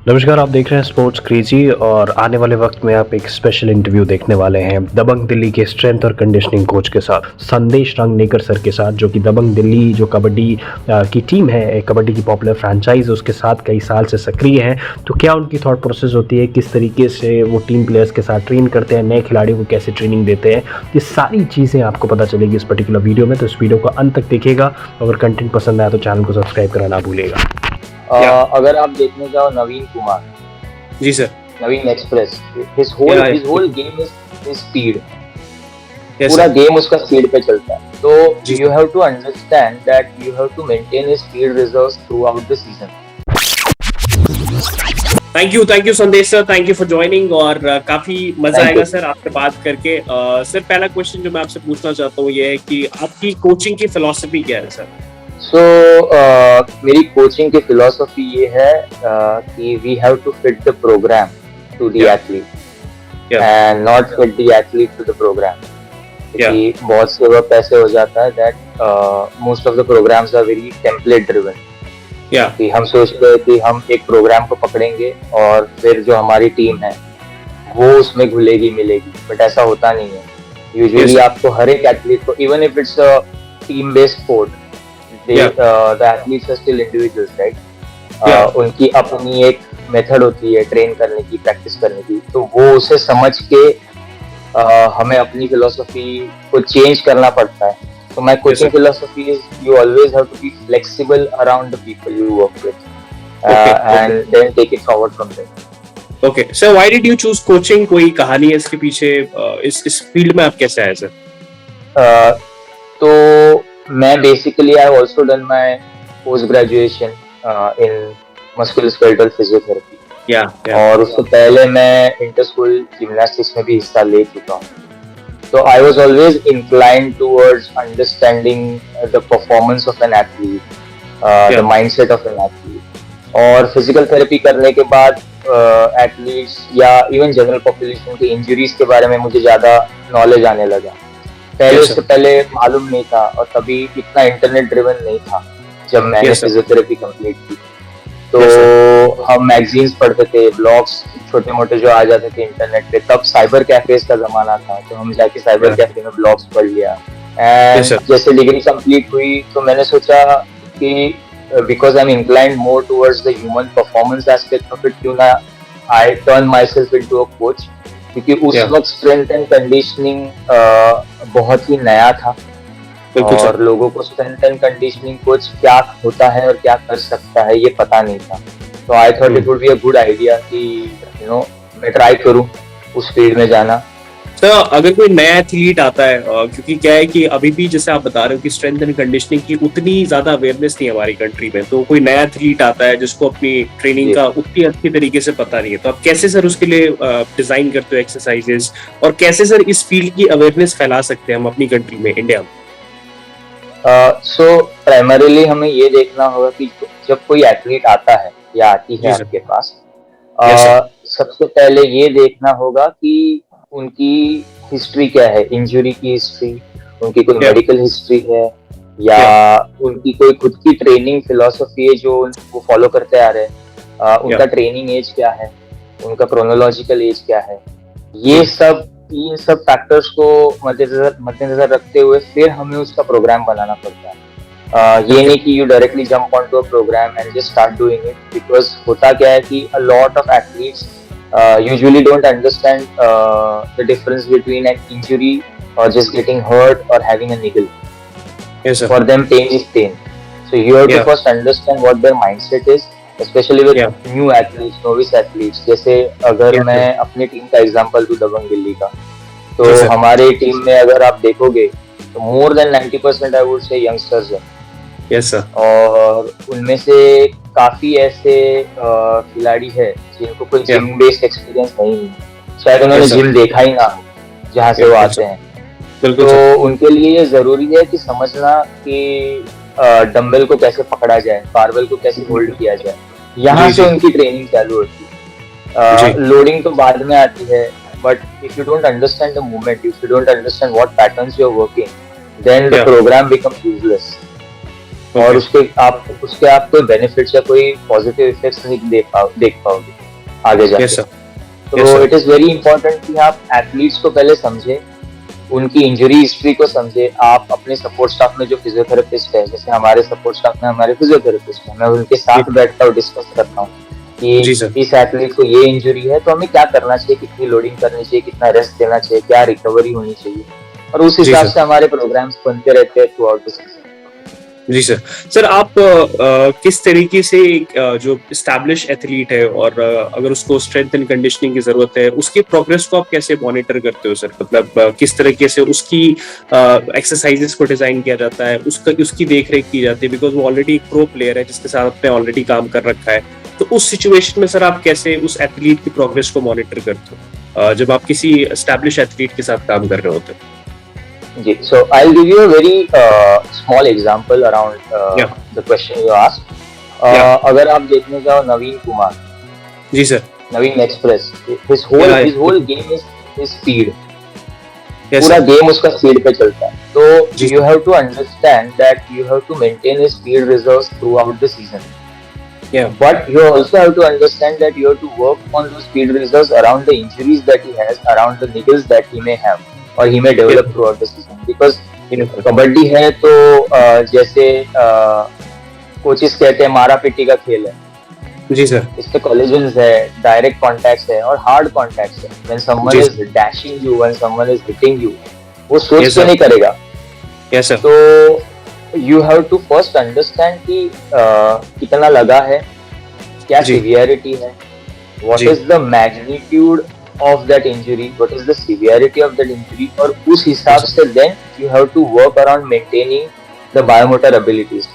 नमस्कार, आप देख रहे हैं स्पोर्ट्स क्रेजी और आने वाले वक्त में आप एक स्पेशल इंटरव्यू देखने वाले हैं दबंग दिल्ली के स्ट्रेंथ और कंडीशनिंग कोच के साथ, संदेश रंगनेकर सर के साथ, जो कि दबंग दिल्ली जो कबड्डी की टीम है, कबड्डी की पॉपुलर फ्रेंचाइज, उसके साथ कई साल से सक्रिय हैं। तो क्या उनकी थॉट प्रोसेस होती है, किस तरीके से वो टीम प्लेयर्स के साथ ट्रेन करते हैं, नए खिलाड़ियों को कैसे ट्रेनिंग देते हैं, ये सारी चीज़ें आपको पता चलेगी इस पर्टिकुलर वीडियो में। तो इस वीडियो को अंत तक देखिएगा। अगर कंटेंट पसंद आया तो चैनल को सब्सक्राइब करना ना भूलिएगा। अगर आप देखने जाओ नवीन कुमार, जी sir, Naveen express, his whole game is speed. yes, पूरा sir. गेम उसका स्पीड पे चलता है। तो जी, you have to understand that you have to maintain his speed reserves throughout the season. Thank you Sandesh sir, thank you for joining. और काफी मजा Thank आएगा you. सर आपसे बात करके। सर, पहला क्वेश्चन जो मैं आपसे पूछना चाहता हूँ ये है कि आपकी कोचिंग की फिलॉसफी क्या है सर? So मेरी कोचिंग की फिलोसफी ये है कि we have to fit the program to the athlete and not fit the athlete to the program. क्योंकि बहुत से वक्त ऐसे हो जाता है that most of the programs are very template driven. कि हम सोचते हैं कि हम एक प्रोग्राम को पकड़ेंगे और फिर जो हमारी टीम है वो उसमें घुलेगी मिलेगी, बट ऐसा होता नहीं है। यूजुअली आपको हर एक एथलीट को, even if it's a team based sport, the athletes are still individuals, right? उनकी अपनी एक मेथड होती है ट्रेन करने की, प्रैक्टिस करने की, तो वो उसे समझ के हमें अपनी फिलोसफी को चेंज करना पड़ता है। So my coaching philosophy is you always have to be flexible around the people you work with and then take it forward from there. Okay, so why did you choose coaching? कोई कहानी है इसके पीछे? इस field में आप कैसे आए सर? तो मैं basically I have also done my post graduation in musculoskeletal physiotherapy. और उससे पहले मैं इंटर स्कूल जिम्नास्टिक्स में भी हिस्सा ले चुका हूँ। So I was always inclined towards understanding the performance of an athlete, the mindset of an athlete. और physical therapy करने के बाद athletes या even general population के injuries के बारे में मुझे ज़्यादा knowledge आने लगा। पहले उससे पहले मालूम नहीं था और तभी इतना इंटरनेट ड्रिवन नहीं था जब मैंने फिजियोथेरेपी कंप्लीट की। तो हम मैगजीन्स पढ़ते थे, ब्लॉग्स छोटे मोटे जो आ जाते थे इंटरनेट पे, तब साइबर कैफेज का जमाना था, तो हम जाके साइबर कैफे में ब्लॉग्स पढ़ लिया। एंड जैसे डिग्री कंप्लीट हुई तो मैंने सोचा कि because I am inclined more towards the human performance aspect of it, क्यों ना I turn my self into a coach, क्योंकि उस वक्त स्ट्रेंथ एंड कंडीशनिंग बहुत ही नया था और लोगों को स्ट्रेंथ एंड कंडीशनिंग कोच क्या होता है और क्या कर सकता है ये पता नहीं था। तो I thought it would be a good idea कि मैं ट्राई करूं उस फील्ड में जाना। तो अगर कोई नया एथलीट आता है, क्योंकि क्या है कि अभी भी जैसे आप बता रहे हो कि स्ट्रेंथ एंड कंडीशनिंग की उतनी ज्यादा अवेयरनेस नहीं है हमारी कंट्री में, तो कोई नया एथलीट आता है जिसको अपनी ट्रेनिंग का उतनी अच्छी तरीके से पता नहीं है, तो आप कैसे सर उसके लिए डिजाइन करते हो एक्सरसाइजेस, और कैसे सर इस फील्ड की अवेयरनेस फैला सकते हैं हम अपनी कंट्री में, इंडिया में? सो प्राइमरीली हमें ये देखना होगा कि जब कोई एथलीट आता है या आती है आपके पास, सबसे पहले ये देखना होगा कि उनकी हिस्ट्री क्या है, इंजरी की हिस्ट्री, उनकी कोई मेडिकल हिस्ट्री है या उनकी कोई खुद की ट्रेनिंग फिलॉसफी है जो वो फॉलो करते आ रहे हैं, उनका ट्रेनिंग एज क्या है, उनका क्रोनोलॉजिकल एज क्या है। ये इन सब फैक्टर्स को मद्देनजर रखते हुए फिर हमें उसका प्रोग्राम बनाना पड़ता है। ये नहीं कि you directly jump on to a program and just start doing it, because होता क्या है कि a lot of athletes usually don't understand the difference between an injury or just getting hurt or having a niggle. Yes, sir. For them, pain is pain. So you have to first understand what their mindset is, especially with new athletes, novice athletes. जैसे अगर मैं अपनी team का example दूं दबंग दिल्ली का, तो हमारे team में अगर आप देखोगे तो more than 90% I would say youngsters हैं। Yes, sir. और उनमें से काफी ऐसे खिलाड़ी है जिनको कोई जिम बेस्ड एक्सपीरियंस नहीं है, शायद उन्होंने जिम देखा ही ना जहाँ से वो आते हैं। तो उनके लिए ये जरूरी है कि समझना कि डंबल को कैसे पकड़ा जाए, बारबेल को कैसे होल्ड किया जाए, यहाँ से उनकी ट्रेनिंग चालू होती है। लोडिंग तो बाद में आती है, but if you don't understand the movement, if you don't understand what patterns you are working, then the program becomes useless. और उसके आप कोई बेनिफिट्स या कोई पॉजिटिव इफेक्ट्स नहीं देख पाओगे आगे जाके। Yes sir. तो इट इज वेरी इंपॉर्टेंट कि आप एथलीट्स को पहले समझे, उनकी इंजरी हिस्ट्री को समझे। आप अपने सपोर्ट स्टाफ में जो फिजियोथेरेपिस्ट है, जैसे हमारे सपोर्ट स्टाफ में हमारे फिजियोथेरेपिस्ट है, मैं उनके साथ बैठता हूँ, डिस्कस करता हूँ कि इस एथलीट को ये इंजरी है तो हमें क्या करना चाहिए, कितनी लोडिंग करनी चाहिए, कितना रेस्ट देना चाहिए, क्या रिकवरी होनी चाहिए, और उस हिसाब से हमारे प्रोग्राम्स बनते रहते हैं थ्रू आउट द सीजन। जी सर। सर आप किस तरीके से जो एस्टैब्लिश एथलीट है और अगर उसको स्ट्रेंथ एंड कंडीशनिंग की जरूरत है, उसकी प्रोग्रेस को आप कैसे मॉनिटर करते हो सर? मतलब किस तरीके से उसकी एक्सरसाइजेस को डिजाइन किया जाता है, उसकी देख रेख की जाती है, बिकॉज वो ऑलरेडी एक प्रो प्लेयर है जिसके साथ आपने ऑलरेडी काम कर रखा है। तो उस सिचुएशन में सर आप कैसे उस एथलीट की प्रोग्रेस को मॉनिटर करते हो जब आप किसी एस्टैब्लिश एथलीट के साथ काम कर रहे होते हो? जी, so I'll give you a very small example around the question you asked. अगर आप देखने जाओ नवीन कुमार, जी sir, Naveen express, his whole game is speed. पूरा गेम उसका स्पीड पे चलता है। तो you have to understand that you have to maintain his speed reserves throughout the season. Yeah. But you also have to understand that you have to work on those speed reserves around the injuries that he has, around the niggles that he may have, or he may develop throughout the season. Because kabaddi है तो जैसे coaches कहते हैं मारा पिट्टी का खेल है। जी सर। इसके कोलिजन्स है, डायरेक्ट कॉन्टैक्ट्स है और हार्ड कॉन्टैक्ट्स है। When someone is dashing you, when someone is hitting you, वो सोच के नहीं करेगा। Yes sir. तो you have to first understand कि कितना लगा है, क्या severity है, what is the magnitude of that injury, what is the severity of that injury, और उस हिसाब से then you have to work around maintaining the biomotor abilities.